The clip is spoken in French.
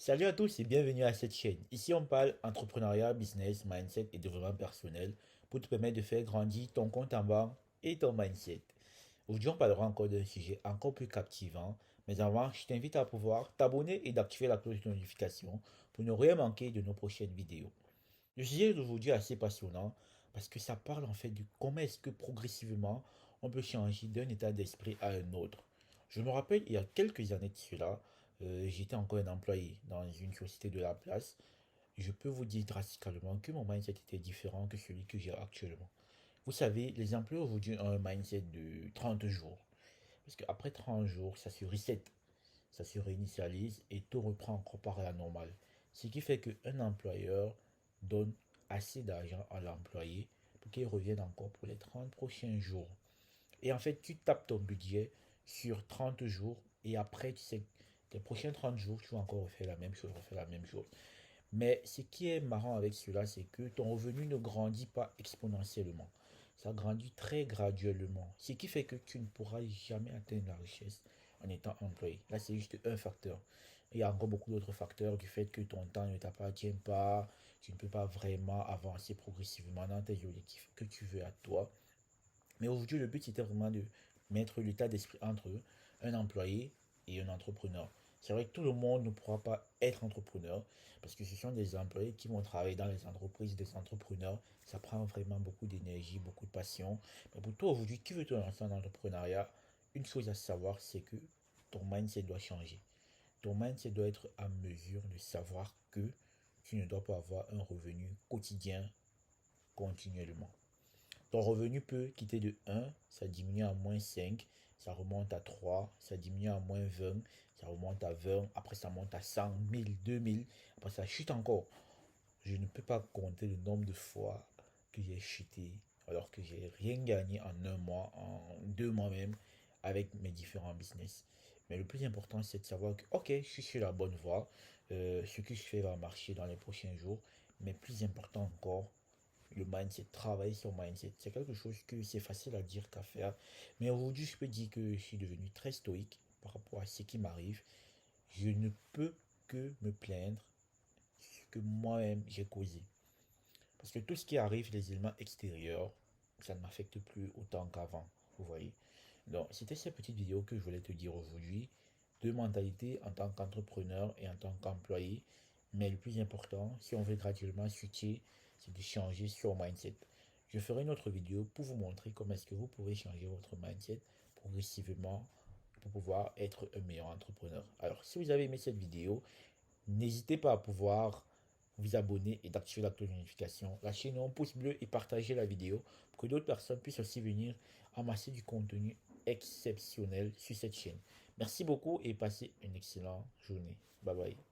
Salut à tous et bienvenue à cette chaîne. Ici on parle entrepreneuriat, business, mindset et développement personnel pour te permettre de faire grandir ton compte en banque et ton mindset. Aujourd'hui on parlera encore d'un sujet encore plus captivant, mais avant je t'invite à pouvoir t'abonner et d'activer la cloche de notification pour ne rien manquer de nos prochaines vidéos. Le sujet d'aujourd'hui est assez passionnant parce que ça parle en fait de comment est-ce que progressivement on peut changer d'un état d'esprit à un autre. Je me rappelle il y a quelques années de cela, j'étais encore un employé dans une société de la place. Je peux vous dire drastiquement que mon mindset était différent que celui que j'ai actuellement. Vous savez, les employés aujourd'hui ont un mindset de 30 jours. Parce qu'après 30 jours, ça se reset, ça se réinitialise et tout reprend encore par la normale. Ce qui fait qu'un employeur donne assez d'argent à l'employé pour qu'il revienne encore pour les 30 prochains jours. Et en fait, tu tapes ton budget sur 30 jours et après, tu sais, les prochains 30 jours, tu vas encore refaire la même chose, refaire la même chose. Mais ce qui est marrant avec cela, c'est que ton revenu ne grandit pas exponentiellement. Ça grandit très graduellement. Ce qui fait que tu ne pourras jamais atteindre la richesse en étant employé. Là, c'est juste un facteur. Il y a encore beaucoup d'autres facteurs du fait que ton temps ne t'appartient pas. Tu ne peux pas vraiment avancer progressivement dans tes objectifs que tu veux à toi. Mais aujourd'hui, le but, c'était vraiment de mettre l'état d'esprit entre un employé et un entrepreneur. C'est vrai que tout le monde ne pourra pas être entrepreneur parce que ce sont des employés qui vont travailler dans les entreprises des entrepreneurs. Ça prend vraiment beaucoup d'énergie, beaucoup de passion. Mais pour toi aujourd'hui, qui veut te lancer en entrepreneuriat, une chose à savoir, c'est que ton mindset doit changer. Ton mindset doit être à mesure de savoir que tu ne dois pas avoir un revenu quotidien continuellement. Ton revenu peut quitter de 1, ça diminue à moins 5, ça remonte à 3, ça diminue à moins 20, ça remonte à 20, après ça monte à 100, 1000, 2000, après ça chute encore. Je ne peux pas compter le nombre de fois que j'ai chuté alors que j'ai rien gagné en un mois, en 2 mois même, avec mes différents business. Mais le plus important, c'est de savoir que, ok, je suis sur la bonne voie, ce que je fais va marcher dans les prochains jours, mais plus important encore, le mindset, travailler sur mindset, c'est quelque chose que c'est facile à dire qu'à faire. Mais aujourd'hui, je peux dire que je suis devenu très stoïque par rapport à ce qui m'arrive. Je ne peux que me plaindre que moi-même j'ai causé. Parce que tout ce qui arrive, les éléments extérieurs, ça ne m'affecte plus autant qu'avant. Vous voyez. Donc, c'était cette petite vidéo que je voulais te dire aujourd'hui. Deux mentalités en tant qu'entrepreneur et en tant qu'employé. Mais le plus important, si on veut graduellement switcher, c'est de changer son mindset. Je ferai une autre vidéo pour vous montrer comment est-ce que vous pouvez changer votre mindset progressivement pour pouvoir être un meilleur entrepreneur. Alors, si vous avez aimé cette vidéo, n'hésitez pas à pouvoir vous abonner et d'activer la cloche de notification. Lâchez-nous un pouce bleu et partagez la vidéo pour que d'autres personnes puissent aussi venir amasser du contenu exceptionnel sur cette chaîne. Merci beaucoup et passez une excellente journée. Bye bye.